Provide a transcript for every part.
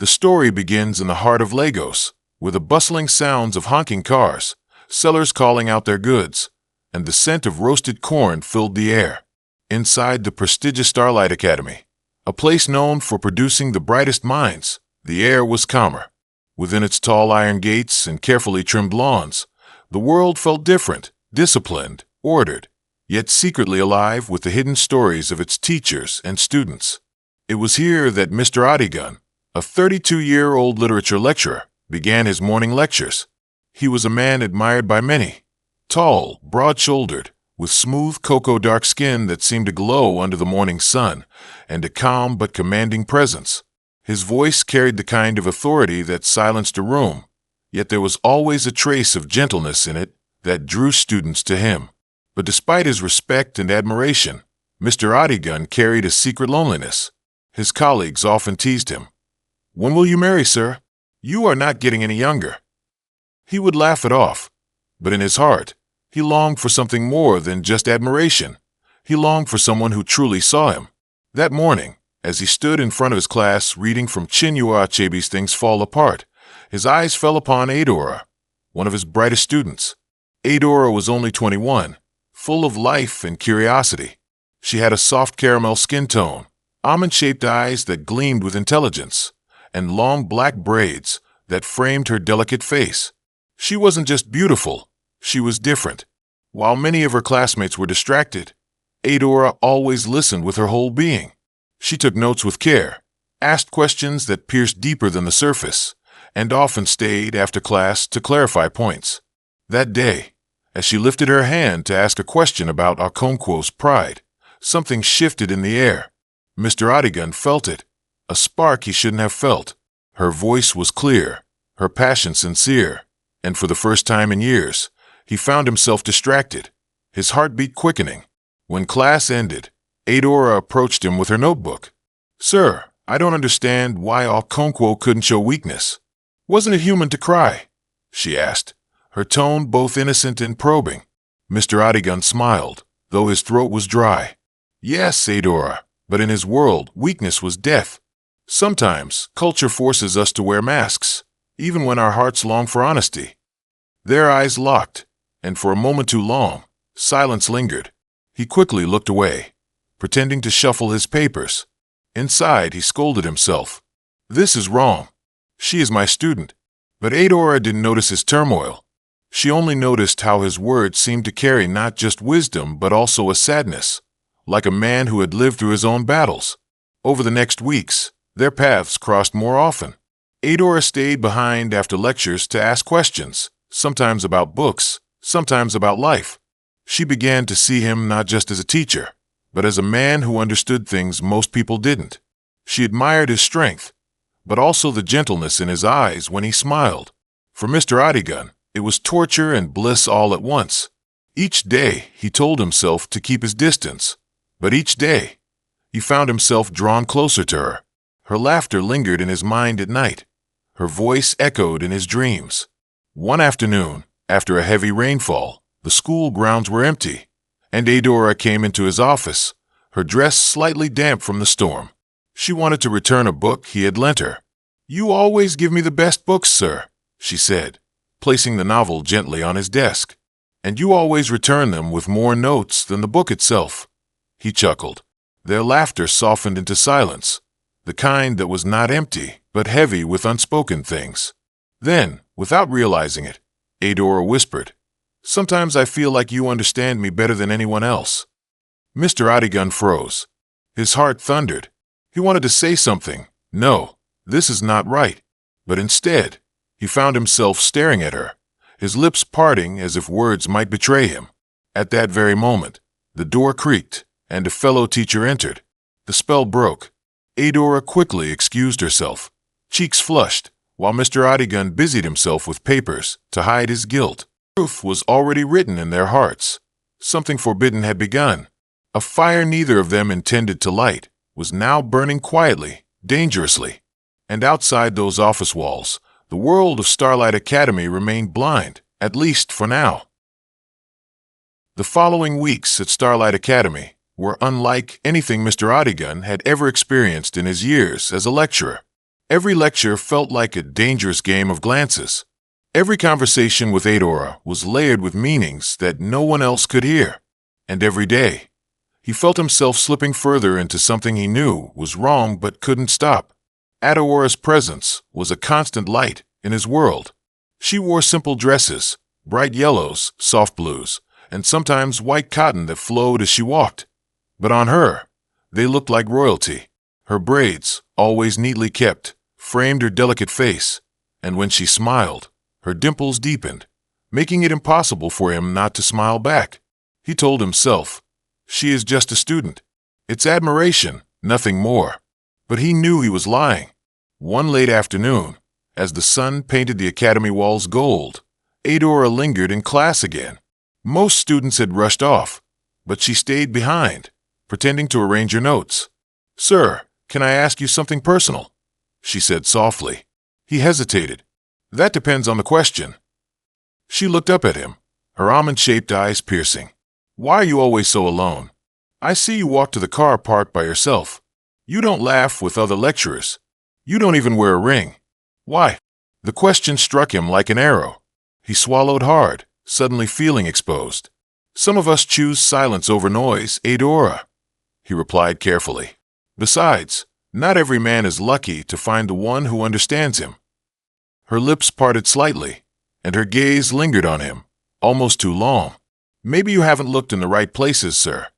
The story begins in the heart of Lagos, where the bustling sounds of honking cars, sellers calling out their goods, and the scent of roasted corn filled the air. Inside the prestigious Starlight Academy, a place known for producing the brightest minds, the air was calmer. Within its tall iron gates and carefully trimmed lawns, the world felt different, disciplined, ordered, yet secretly alive with the hidden stories of its teachers and students. It was here that Mr. Adigun, a 32-year-old literature lecturer, began his morning lectures. He was a man admired by many, tall, broad-shouldered, with smooth cocoa-dark skin that seemed to glow under the morning sun, and a calm but commanding presence. His voice carried the kind of authority that silenced a room, yet there was always a trace of gentleness in it that drew students to him. But despite his respect and admiration, Mr. Adigun carried a secret loneliness. His colleagues often teased him. "When will you marry, sir? You are not getting any younger." He would laugh it off, but in his heart, he longed for something more than just admiration. He longed for someone who truly saw him. That morning, as he stood in front of his class reading from Chinua Achebe's Things Fall Apart, his eyes fell upon Adora, one of his brightest students. Adora was only 21, full of life and curiosity. She had a soft caramel skin tone, almond-shaped eyes that gleamed with intelligence, and long black braids that framed her delicate face. She wasn't just beautiful, she was different. While many of her classmates were distracted, Adora always listened with her whole being. She took notes with care, asked questions that pierced deeper than the surface, and often stayed after class to clarify points. That day, as she lifted her hand to ask a question about Okonkwo's pride, something shifted in the air. Mr. Adigun felt it, a spark he shouldn't have felt. Her voice was clear, her passion sincere, and for the first time in years, he found himself distracted, his heartbeat quickening. When class ended, Adora approached him with her notebook. "Sir, I don't understand why Okonkwo couldn't show weakness. Wasn't it human to cry?" she asked, her tone both innocent and probing. Mr. Adigun smiled, though his throat was dry. "Yes, Adora, but in his world, weakness was death. Sometimes, culture forces us to wear masks, even when our hearts long for honesty." Their eyes locked, and for a moment too long, silence lingered. He quickly looked away, pretending to shuffle his papers. Inside, he scolded himself. "This is wrong. She is my student." But Adora didn't notice his turmoil. She only noticed how his words seemed to carry not just wisdom but also a sadness, like a man who had lived through his own battles. Over the next weeks, their paths crossed more often. Adora stayed behind after lectures to ask questions, sometimes about books, sometimes about life. She began to see him not just as a teacher, but as a man who understood things most people didn't. She admired his strength, but also the gentleness in his eyes when he smiled. For Mr. Adigun, it was torture and bliss all at once. Each day, he told himself to keep his distance, but each day, he found himself drawn closer to her. Her laughter lingered in his mind at night. Her voice echoed in his dreams. One afternoon, after a heavy rainfall, the school grounds were empty, and Adora came into his office, her dress slightly damp from the storm. She wanted to return a book he had lent her. "You always give me the best books, sir," she said, placing the novel gently on his desk. "And you always return them with more notes than the book itself." He chuckled. Their laughter softened into silence, the kind that was not empty, but heavy with unspoken things. Then, without realizing it, Adora whispered, "Sometimes I feel like you understand me better than anyone else." Mr. Adigun froze. His heart thundered. He wanted to say something. "No, this is not right." But instead, he found himself staring at her, his lips parting as if words might betray him. At that very moment, the door creaked, and a fellow teacher entered. The spell broke. Adora quickly excused herself, cheeks flushed, while Mr. Adigun busied himself with papers to hide his guilt. Truth was already written in their hearts. Something forbidden had begun. A fire neither of them intended to light was now burning quietly, dangerously. And outside those office walls, the world of Starlight Academy remained blind, at least for now. The following weeks at Starlight Academy were unlike anything Mr. Adigun had ever experienced in his years as a lecturer. Every lecture felt like a dangerous game of glances. Every conversation with Adora was layered with meanings that no one else could hear. And every day, he felt himself slipping further into something he knew was wrong but couldn't stop. Adora's presence was a constant light in his world. She wore simple dresses, bright yellows, soft blues, and sometimes white cotton that flowed as she walked. But on her, they looked like royalty. Her braids, always neatly kept, framed her delicate face, and when she smiled, her dimples deepened, making it impossible for him not to smile back. He told himself, she is just a student. It's admiration, nothing more. But he knew he was lying. One late afternoon, as the sun painted the academy walls gold, Adora lingered in class again. Most students had rushed off, but she stayed behind, pretending to arrange her notes. "Sir, can I ask you something personal?" she said softly. He hesitated. "That depends on the question." She looked up at him, her almond-shaped eyes piercing. "Why are you always so alone? I see you walk to the car parked by yourself. You don't laugh with other lecturers. You don't even wear a ring. Why?" The question struck him like an arrow. He swallowed hard, suddenly feeling exposed. "Some of us choose silence over noise, Adora," he replied carefully. "Besides, not every man is lucky to find the one who understands him." Her lips parted slightly, and her gaze lingered on him, almost too long. "Maybe you haven't looked in the right places, sir."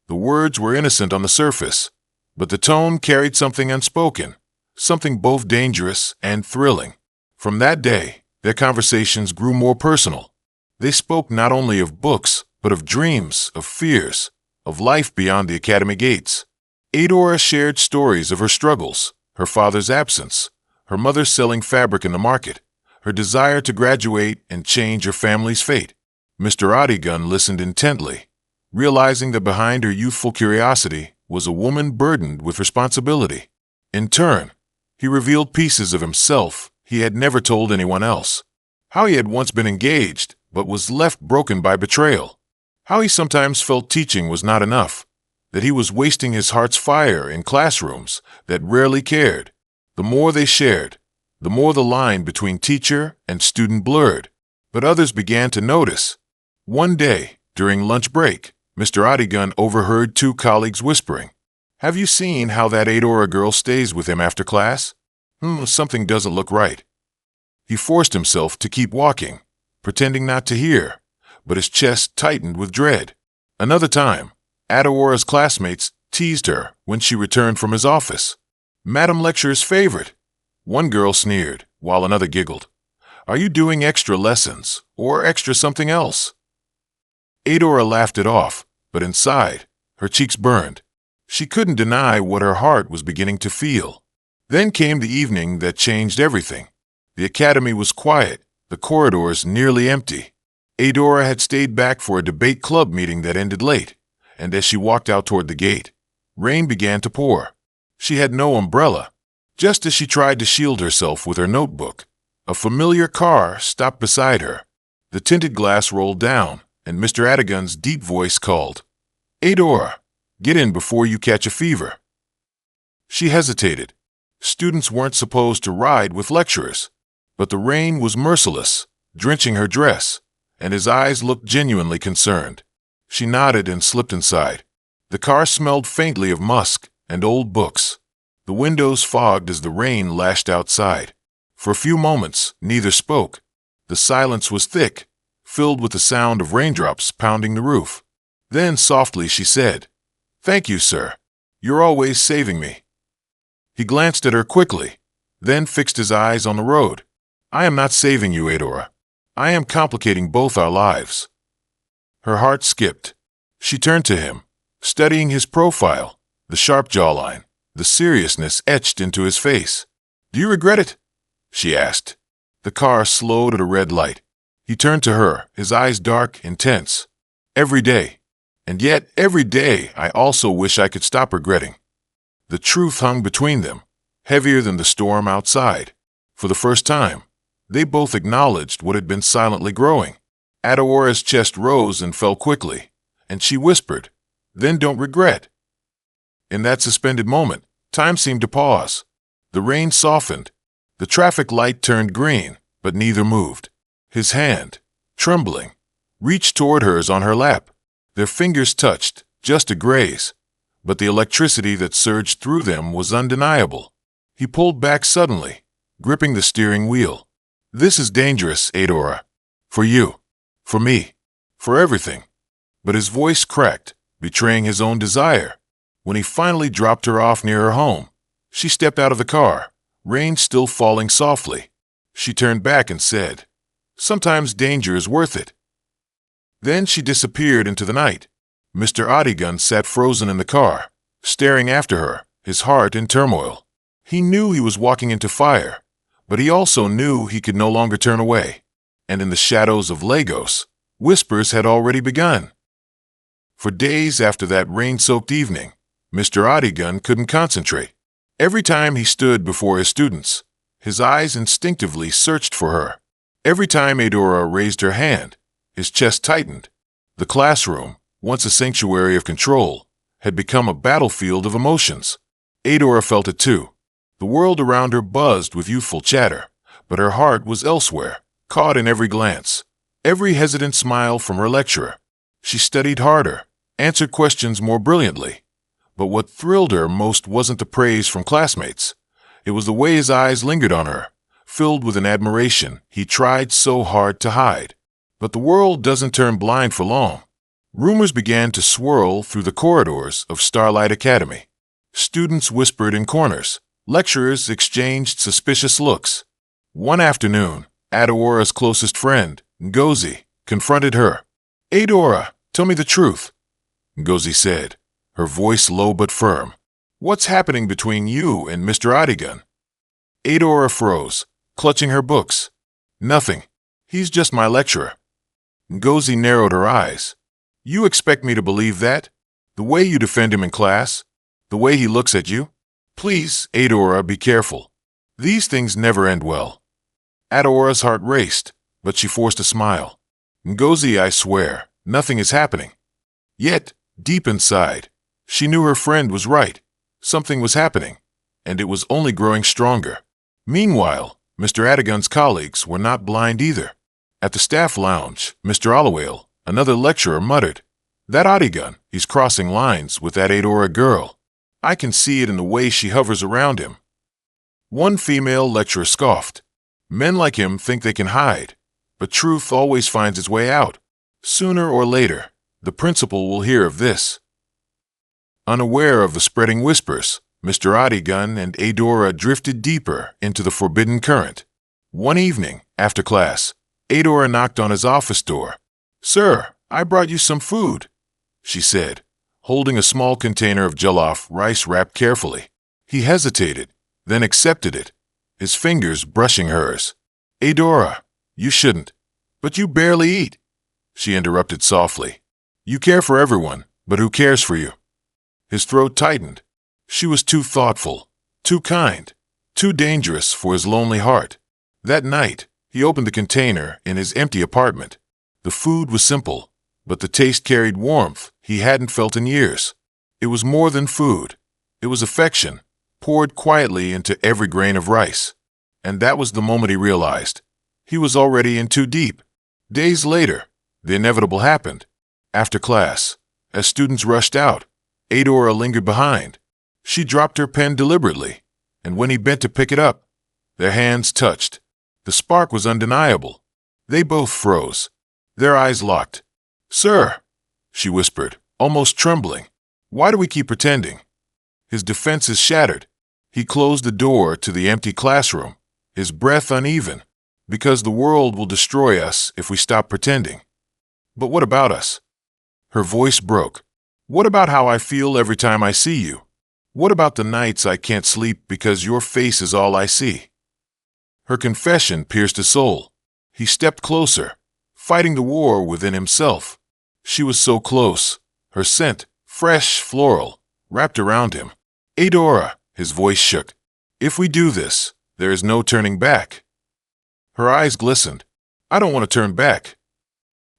The words were innocent on the surface, but the tone carried something unspoken, something both dangerous and thrilling. From that day, their conversations grew more personal. They spoke not only of books, but of dreams, of fears, of life beyond the academy gates. Adora shared stories of her struggles, her father's absence, her mother selling fabric in the market, her desire to graduate and change her family's fate. Mr. Adigun listened intently, realizing that behind her youthful curiosity was a woman burdened with responsibility. In turn, he revealed pieces of himself he had never told anyone else. How he had once been engaged, but was left broken by betrayal. How he sometimes felt teaching was not enough, that he was wasting his heart's fire in classrooms that rarely cared. The more they shared, the more the line between teacher and student blurred. But others began to notice. One day, during lunch break, Mr. Adigun overheard two colleagues whispering, "Have you seen how that Adora girl stays with him after class? Something doesn't look right." He forced himself to keep walking, pretending not to hear, but his chest tightened with dread. Another time, Adora's classmates teased her when she returned from his office. "Madam Lecturer's favorite." One girl sneered, while another giggled. "Are you doing extra lessons, or extra something else?" Adora laughed it off, but inside, her cheeks burned. She couldn't deny what her heart was beginning to feel. Then came the evening that changed everything. The academy was quiet, the corridors nearly empty. Adora had stayed back for a debate club meeting that ended late, and as she walked out toward the gate, rain began to pour. She had no umbrella. Just as she tried to shield herself with her notebook, a familiar car stopped beside her. The tinted glass rolled down, and Mr. Adigun's deep voice called, "Adora, get in before you catch a fever." She hesitated. Students weren't supposed to ride with lecturers, but the rain was merciless, drenching her dress, and his eyes looked genuinely concerned. She nodded and slipped inside. The car smelled faintly of musk and old books. The windows fogged as the rain lashed outside. For a few moments, neither spoke. The silence was thick, filled with the sound of raindrops pounding the roof. Then softly she said, "Thank you, sir. You're always saving me." He glanced at her quickly, then fixed his eyes on the road. "I am not saving you, Adora. I am complicating both our lives." Her heart skipped. She turned to him, studying his profile, the sharp jawline, the seriousness etched into his face. "Do you regret it?" she asked. The car slowed at a red light. He turned to her, his eyes dark, intense. "Every day. And yet, every day, I also wish I could stop regretting." The truth hung between them, heavier than the storm outside. For the first time, they both acknowledged what had been silently growing. Adora's chest rose and fell quickly, and she whispered, "Then don't regret." In that suspended moment, time seemed to pause. The rain softened. The traffic light turned green, but neither moved. His hand, trembling, reached toward hers on her lap. Their fingers touched, just a graze, but the electricity that surged through them was undeniable. He pulled back suddenly, gripping the steering wheel. "This is dangerous, Adora. For you. For me. For everything." But his voice cracked, betraying his own desire. When he finally dropped her off near her home, she stepped out of the car, rain still falling softly. She turned back and said, "Sometimes danger is worth it." Then she disappeared into the night. Mr. Odigun sat frozen in the car, staring after her, his heart in turmoil. He knew he was walking into fire, but he also knew he could no longer turn away. And in the shadows of Lagos, whispers had already begun. For days after that rain-soaked evening, Mr. Odigun couldn't concentrate. Every time he stood before his students, his eyes instinctively searched for her. Every time Adora raised her hand, his chest tightened. The classroom, once a sanctuary of control, had become a battlefield of emotions. Adora felt it too. The world around her buzzed with youthful chatter, but her heart was elsewhere, caught in every glance, every hesitant smile from her lecturer. She studied harder, answered questions more brilliantly. But what thrilled her most wasn't the praise from classmates. It was the way his eyes lingered on her, filled with an admiration he tried so hard to hide. But the world doesn't turn blind for long. Rumors began to swirl through the corridors of Starlight Academy. Students whispered in corners. Lecturers exchanged suspicious looks. One afternoon, Adora's closest friend, Ngozi, confronted her. "Adora, tell me the truth," Ngozi said, her voice low but firm. "What's happening between you and Mr. Odigun?" Adora froze, clutching her books. "Nothing. He's just my lecturer." Ngozi narrowed her eyes. "You expect me to believe that? The way you defend him in class? The way he looks at you? Please, Adora, be careful. These things never end well." Adora's heart raced, but she forced a smile. "Ngozi, I swear, nothing is happening." Yet, deep inside, she knew her friend was right. Something was happening, and it was only growing stronger. Meanwhile, Mr. Odigun's colleagues were not blind either. At the staff lounge, Mr. Allowale, another lecturer, muttered, "That Odigun, he's crossing lines with that Adora girl. I can see it in the way she hovers around him." One female lecturer scoffed. "Men like him think they can hide, but truth always finds its way out. Sooner or later, the principal will hear of this." Unaware of the spreading whispers, Mr. Odigun and Adora drifted deeper into the forbidden current. One evening, after class, Adora knocked on his office door. "Sir, I brought you some food," she said, holding a small container of jollof rice wrapped carefully. He hesitated, then accepted it, his fingers brushing hers. "Adora, you shouldn't." "But you barely eat," she interrupted softly. "You care for everyone, but who cares for you?" His throat tightened. She was too thoughtful, too kind, too dangerous for his lonely heart. That night, he opened the container in his empty apartment. The food was simple, but the taste carried warmth he hadn't felt in years. It was more than food. It was affection, poured quietly into every grain of rice. And that was the moment he realized. He was already in too deep. Days later, the inevitable happened. After class, as students rushed out, Adora lingered behind. She dropped her pen deliberately, and when he bent to pick it up, their hands touched. The spark was undeniable. They both froze, their eyes locked. "Sir," she whispered, almost trembling, "why do we keep pretending?" His defenses shattered. He closed the door to the empty classroom, his breath uneven, because the world will destroy us if we stop pretending. "But what about us?" Her voice broke. "What about how I feel every time I see you? What about the nights I can't sleep because your face is all I see?" Her confession pierced his soul. He stepped closer, fighting the war within himself. She was so close, her scent, fresh, floral, wrapped around him. "Adora," his voice shook. "If we do this, there is no turning back." Her eyes glistened. "I don't want to turn back."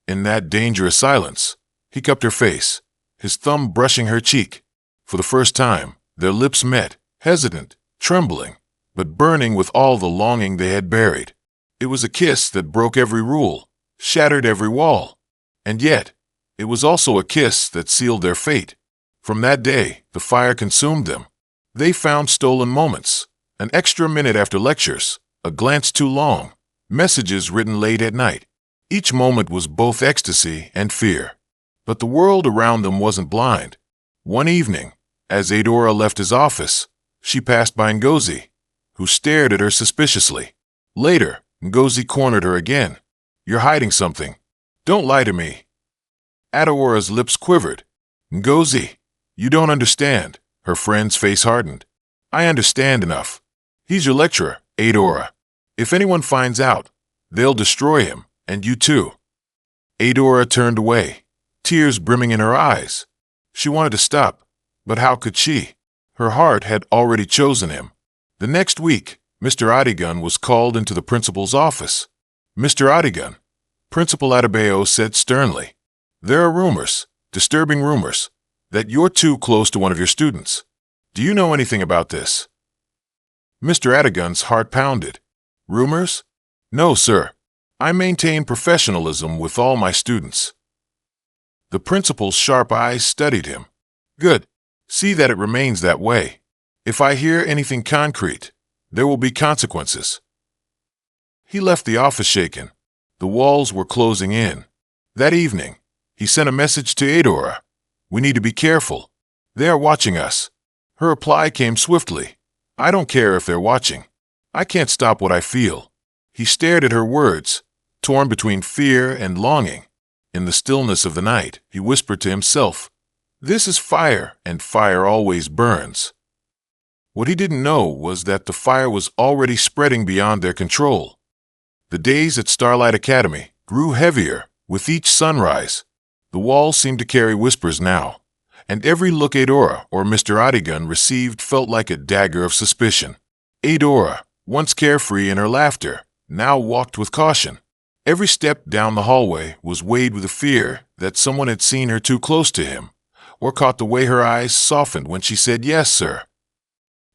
In that dangerous silence, he cupped her face, his thumb brushing her cheek. For the first time, their lips met, hesitant, trembling, but burning with all the longing they had buried. It was a kiss that broke every rule, shattered every wall. And yet, it was also a kiss that sealed their fate. From that day, the fire consumed them. They found stolen moments, an extra minute after lectures, a glance too long, messages written late at night. Each moment was both ecstasy and fear. But the world around them wasn't blind. One evening, as Adora left his office, she passed by Ngozi, who stared at her suspiciously. Later, Ngozi cornered her again. "You're hiding something. Don't lie to me." Adora's lips quivered. "Ngozi, you don't understand." Her friend's face hardened. "I understand enough. He's your lecturer, Adora. If anyone finds out, they'll destroy him, and you too." Adora turned away, tears brimming in her eyes. She wanted to stop, but how could she? Her heart had already chosen him. The next week, Mr. Adigan was called into the principal's office. "Mr. Adigan," Principal Adebayo said sternly, "there are rumors, disturbing rumors, that you're too close to one of your students. Do you know anything about this?" Mr. Adigan's heart pounded. "Rumors? No, sir. I maintain professionalism with all my students." The principal's sharp eyes studied him. "Good. See that it remains that way. If I hear anything concrete, there will be consequences." He left the office shaken. The walls were closing in. That evening, he sent a message to Adora. "We need to be careful. They are watching us." Her reply came swiftly. "I don't care if they're watching. I can't stop what I feel." He stared at her words, torn between fear and longing. In the stillness of the night, he whispered to himself, "This is fire, and fire always burns." What he didn't know was that the fire was already spreading beyond their control. The days at Starlight Academy grew heavier with each sunrise. The walls seemed to carry whispers now, and every look Adora or Mr. Adigan received felt like a dagger of suspicion. Adora, once carefree in her laughter, now walked with caution. Every step down the hallway was weighed with the fear that someone had seen her too close to him, or caught the way her eyes softened when she said, "Yes, sir."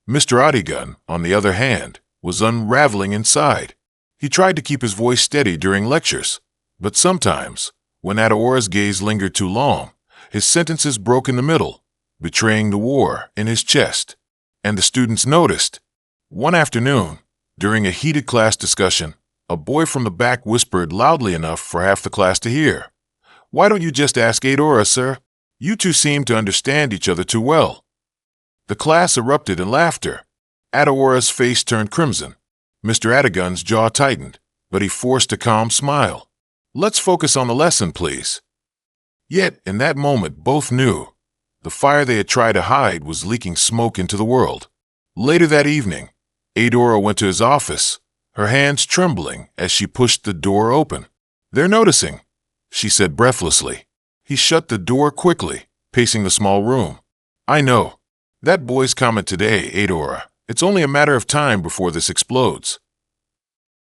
Mr. Adigan, on the other hand, was unraveling inside. He tried to keep his voice steady during lectures, but sometimes, when Adora's gaze lingered too long, his sentences broke in the middle, betraying the war in his chest. And the students noticed. One afternoon, during a heated class discussion, a boy from the back whispered loudly enough for half the class to hear, "Why don't you just ask Adora, sir? You two seem to understand each other too well." The class erupted in laughter. Adora's face turned crimson. Mr. Adigan's jaw tightened, but he forced a calm smile. "Let's focus on the lesson, please." Yet, in that moment, both knew. The fire they had tried to hide was leaking smoke into the world. Later that evening, Adora went to his office, her hands trembling as she pushed the door open. "They're noticing," she said breathlessly. He shut the door quickly, pacing the small room. "I know. That boy's comment today, Adora. It's only a matter of time before this explodes."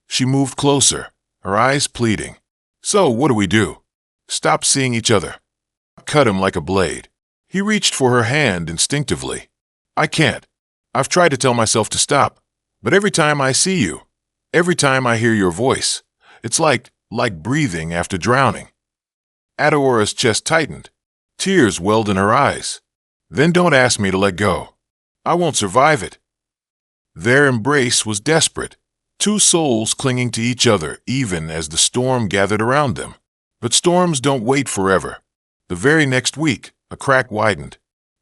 She moved closer, her eyes pleading. "So, what do we do? Stop seeing each other. Cut him like a blade." He reached for her hand instinctively. "I can't. I've tried to tell myself to stop, but every time I see you, every time I hear your voice, it's like breathing after drowning." Adora's chest tightened. Tears welled in her eyes. "Then don't ask me to let go. I won't survive it." Their embrace was desperate, two souls clinging to each other even as the storm gathered around them. But storms don't wait forever. The very next week, a crack widened.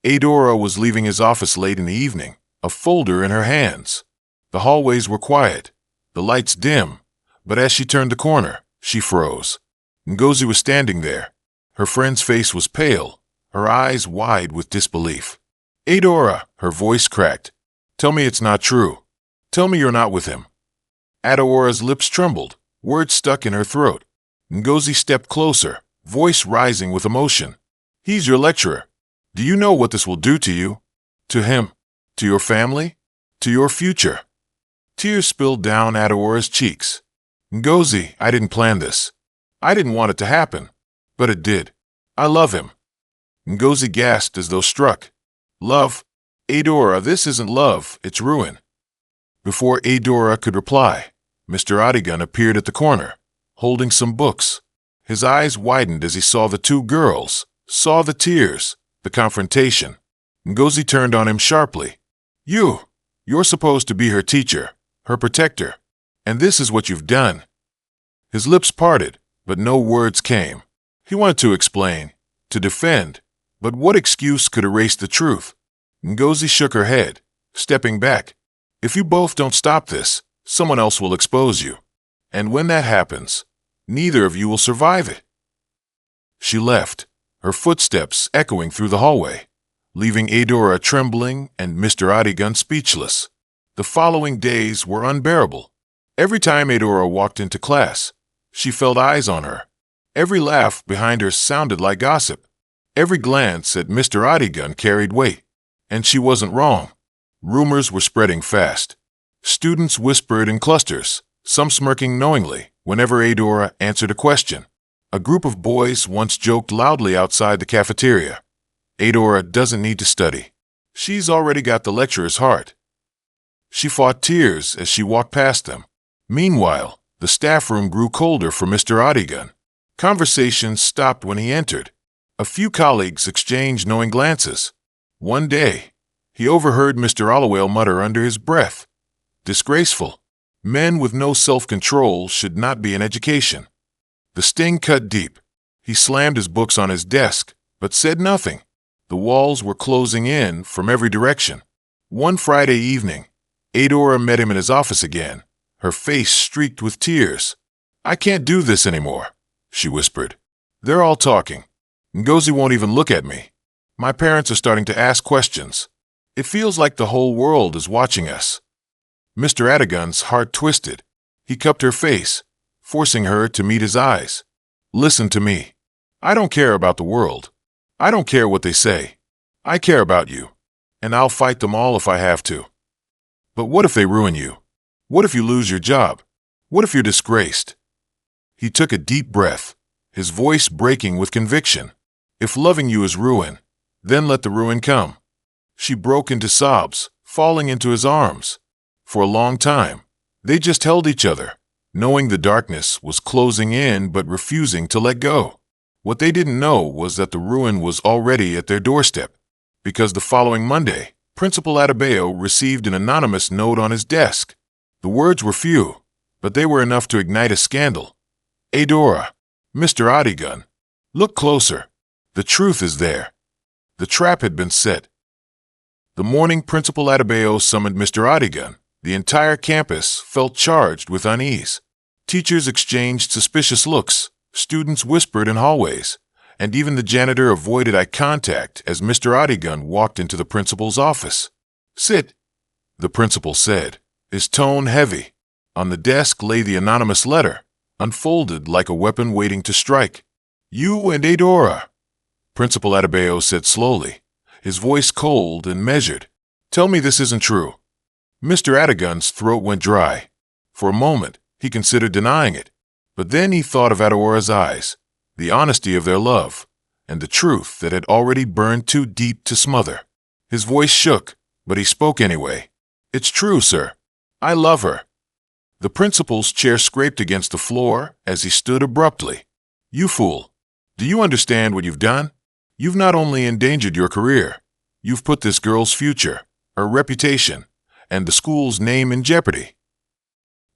Adora was leaving his office late in the evening, a folder in her hands. The hallways were quiet, the lights dim, but as she turned the corner, she froze. Ngozi was standing there. Her friend's face was pale, her eyes wide with disbelief. "Adora," her voice cracked. "Tell me it's not true. Tell me you're not with him." Adora's lips trembled, words stuck in her throat. Ngozi stepped closer, voice rising with emotion. "He's your lecturer. Do you know what this will do to you? To him? To your family? To your future?" Tears spilled down Adora's cheeks. "Ngozi, I didn't plan this. I didn't want it to happen. But it did. I love him." Ngozi gasped as though struck. "Love? Adora, this isn't love, it's ruin." Before Adora could reply, Mr. Adigan appeared at the corner, holding some books. His eyes widened as he saw the two girls, saw the tears, the confrontation. Ngozi turned on him sharply. You're supposed to be her teacher, her protector, and this is what you've done. His lips parted, but no words came. He wanted to explain, to defend, but what excuse could erase the truth? Ngozi shook her head, stepping back. If you both don't stop this, someone else will expose you. And when that happens, neither of you will survive it. She left, her footsteps echoing through the hallway, leaving Adora trembling and Mr. Adigan speechless. The following days were unbearable. Every time Adora walked into class, she felt eyes on her. Every laugh behind her sounded like gossip. Every glance at Mr. Adigan carried weight. And she wasn't wrong. Rumors were spreading fast. Students whispered in clusters, some smirking knowingly whenever Adora answered a question. A group of boys once joked loudly outside the cafeteria. Adora doesn't need to study. She's already got the lecturer's heart. She fought tears as she walked past them. Meanwhile, the staff room grew colder for Mr. Adigan. Conversations stopped when he entered. A few colleagues exchanged knowing glances. One day, he overheard Mr. Allowale mutter under his breath, "Disgraceful. Men with no self-control should not be in education." The sting cut deep. He slammed his books on his desk, but said nothing. The walls were closing in from every direction. One Friday evening, Adora met him in his office again, her face streaked with tears. "I can't do this anymore," she whispered. "They're all talking. Ngozi won't even look at me. My parents are starting to ask questions. It feels like the whole world is watching us." Mr. Adigan's heart twisted. He cupped her face, forcing her to meet his eyes. "Listen to me. I don't care about the world. I don't care what they say. I care about you, and I'll fight them all if I have to. But what if they ruin you? What if you lose your job? What if you're disgraced?" He took a deep breath, his voice breaking with conviction. "If loving you is ruin, then let the ruin come." She broke into sobs, falling into his arms. For a long time, they just held each other, knowing the darkness was closing in but refusing to let go. What they didn't know was that the ruin was already at their doorstep, because the following Monday, Principal Adebayo received an anonymous note on his desk. The words were few, but they were enough to ignite a scandal. "Adora, Mr. Adigan, look closer. The truth is there." The trap had been set. The morning Principal Adebayo summoned Mr. Adigan, the entire campus felt charged with unease. Teachers exchanged suspicious looks, students whispered in hallways, and even the janitor avoided eye contact as Mr. Adigan walked into the principal's office. "Sit," the principal said, his tone heavy. On the desk lay the anonymous letter, unfolded like a weapon waiting to strike. "You and Adora," Principal Adebayo said slowly, his voice cold and measured. "Tell me this isn't true." Mr. Adigan's throat went dry. For a moment, he considered denying it, but then he thought of Adora's eyes, the honesty of their love, and the truth that had already burned too deep to smother. His voice shook, but he spoke anyway. "It's true, sir. I love her." The principal's chair scraped against the floor as he stood abruptly. "You fool. Do you understand what you've done? You've not only endangered your career, you've put this girl's future, her reputation, and the school's name in jeopardy."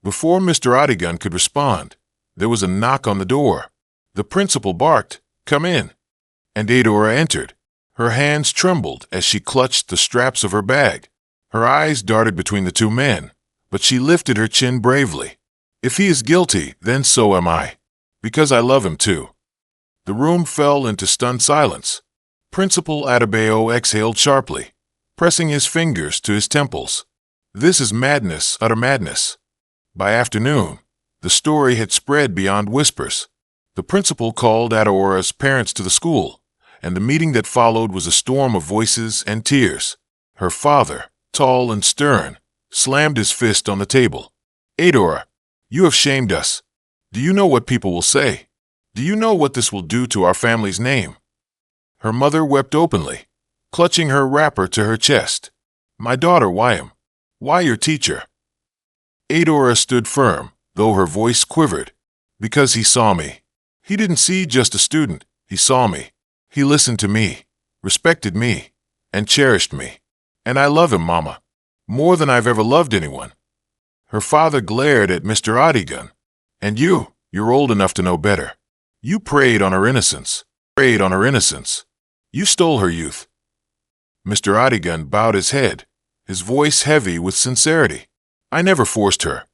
Before Mr. Adigan could respond, there was a knock on the door. The principal barked, "Come in." And Adora entered. Her hands trembled as she clutched the straps of her bag. Her eyes darted between the two men, but she lifted her chin bravely. "If he is guilty, then so am I, because I love him too." The room fell into stunned silence. Principal Adebayo exhaled sharply, pressing his fingers to his temples. This is madness, utter madness. By afternoon, the story had spread beyond whispers. The principal called Adora's parents to the school, and the meeting that followed was a storm of voices and tears. Her father, tall and stern, slammed his fist on the table. "Adora, you have shamed us. Do you know what people will say? Do you know what this will do to our family's name?" Her mother wept openly, clutching her wrapper to her chest. "My daughter, why your teacher? Adora stood firm, though her voice quivered. Because he saw me. He didn't see just a student, he saw me. He listened to me, respected me, and cherished me. And I love him, Mama. More than I've ever loved anyone. Her father glared at Mr. Adigan. And you're old enough to know better. You preyed on her innocence. You stole her youth. Mr. Adigan bowed his head, his voice heavy with sincerity. I never forced her.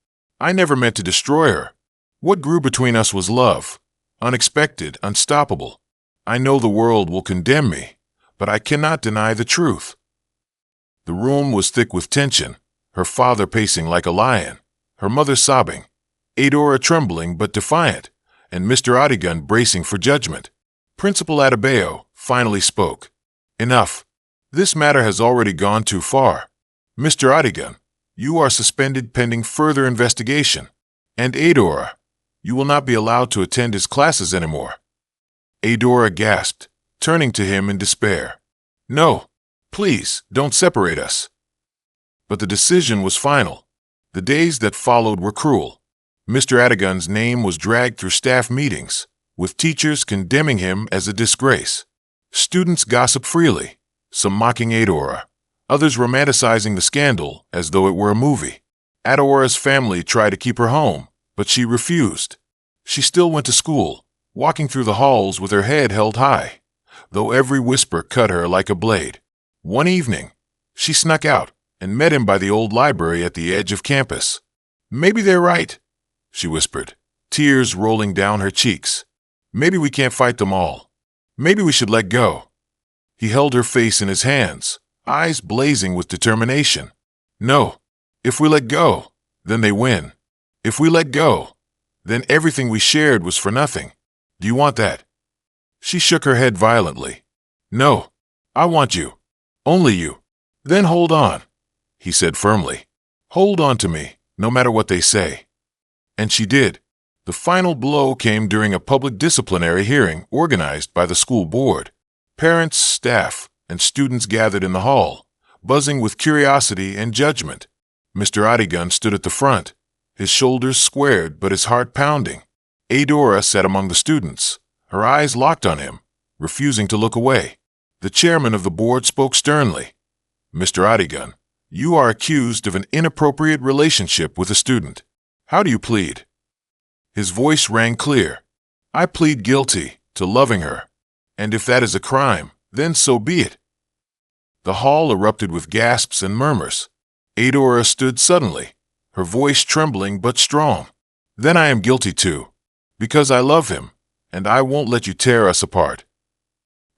I never meant to destroy her. What grew between us was love, unexpected, unstoppable. I know the world will condemn me, but I cannot deny the truth. The room was thick with tension, her father pacing like a lion, her mother sobbing, Adora trembling but defiant, and Mr. Adigan bracing for judgment. Principal Adebayo finally spoke. Enough. This matter has already gone too far. Mr. Adigan, you are suspended pending further investigation. And Adora, you will not be allowed to attend his classes anymore. Adora gasped, turning to him in despair. No, please, don't separate us. But the decision was final. The days that followed were cruel. Mr. Adigan's name was dragged through staff meetings, with teachers condemning him as a disgrace. Students gossiped freely, some mocking Adora, others romanticizing the scandal as though it were a movie. Adora's family tried to keep her home, but she refused. She still went to school, walking through the halls with her head held high, though every whisper cut her like a blade. One evening, she snuck out and met him by the old library at the edge of campus. Maybe they're right, she whispered, tears rolling down her cheeks. Maybe we can't fight them all. Maybe we should let go. He held her face in his hands, eyes blazing with determination. No, if we let go, then they win. If we let go, then everything we shared was for nothing. Do you want that? She shook her head violently. No, I want you. Only you. Then hold on, he said firmly. Hold on to me, no matter what they say. And she did. The final blow came during a public disciplinary hearing organized by the school board. Parents, staff, and students gathered in the hall, buzzing with curiosity and judgment. Mr. Adigan stood at the front, his shoulders squared but his heart pounding. Adora sat among the students, her eyes locked on him, refusing to look away. The chairman of the board spoke sternly. Mr. Adigan, you are accused of an inappropriate relationship with a student. How do you plead? His voice rang clear. I plead guilty to loving her, and if that is a crime, then so be it. The hall erupted with gasps and murmurs. Adora stood suddenly, her voice trembling but strong. Then I am guilty too, because I love him, and I won't let you tear us apart.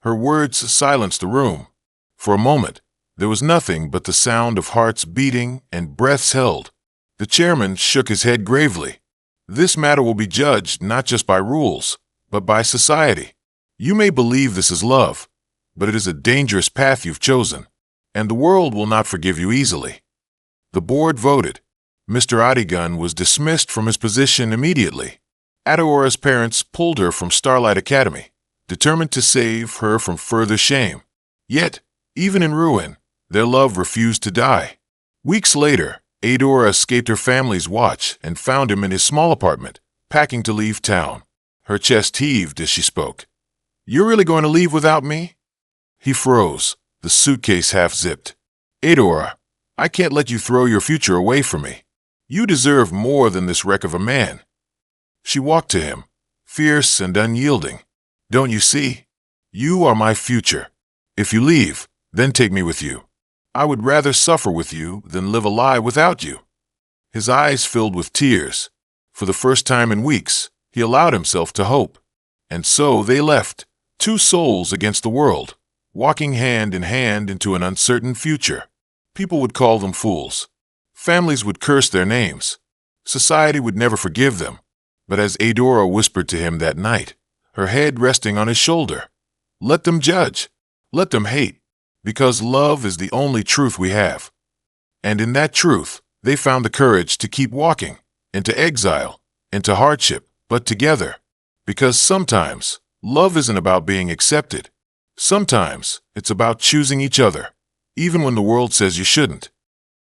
Her words silenced the room. For a moment, there was nothing but the sound of hearts beating and breaths held. The chairman shook his head gravely. This matter will be judged not just by rules, but by society. You may believe this is love, but it is a dangerous path you've chosen, and the world will not forgive you easily. The board voted. Mr. Adigan was dismissed from his position immediately. Adora's parents pulled her from Starlight Academy, determined to save her from further shame. Yet, even in ruin, their love refused to die. Weeks later, Adora escaped her family's watch and found him in his small apartment, packing to leave town. Her chest heaved as she spoke. You're really going to leave without me? He froze, the suitcase half-zipped. Adora, I can't let you throw your future away from me. You deserve more than this wreck of a man. She walked to him, fierce and unyielding. Don't you see? You are my future. If you leave, then take me with you. I would rather suffer with you than live a lie without you. His eyes filled with tears. For the first time in weeks, he allowed himself to hope. And so they left, two souls against the world, walking hand in hand into an uncertain future. People would call them fools. Families would curse their names. Society would never forgive them. But as Adora whispered to him that night, her head resting on his shoulder, let them judge, let them hate, because love is the only truth we have. And in that truth, they found the courage to keep walking, into exile, into hardship, but together. Because sometimes, love isn't about being accepted. Sometimes, it's about choosing each other, even when the world says you shouldn't.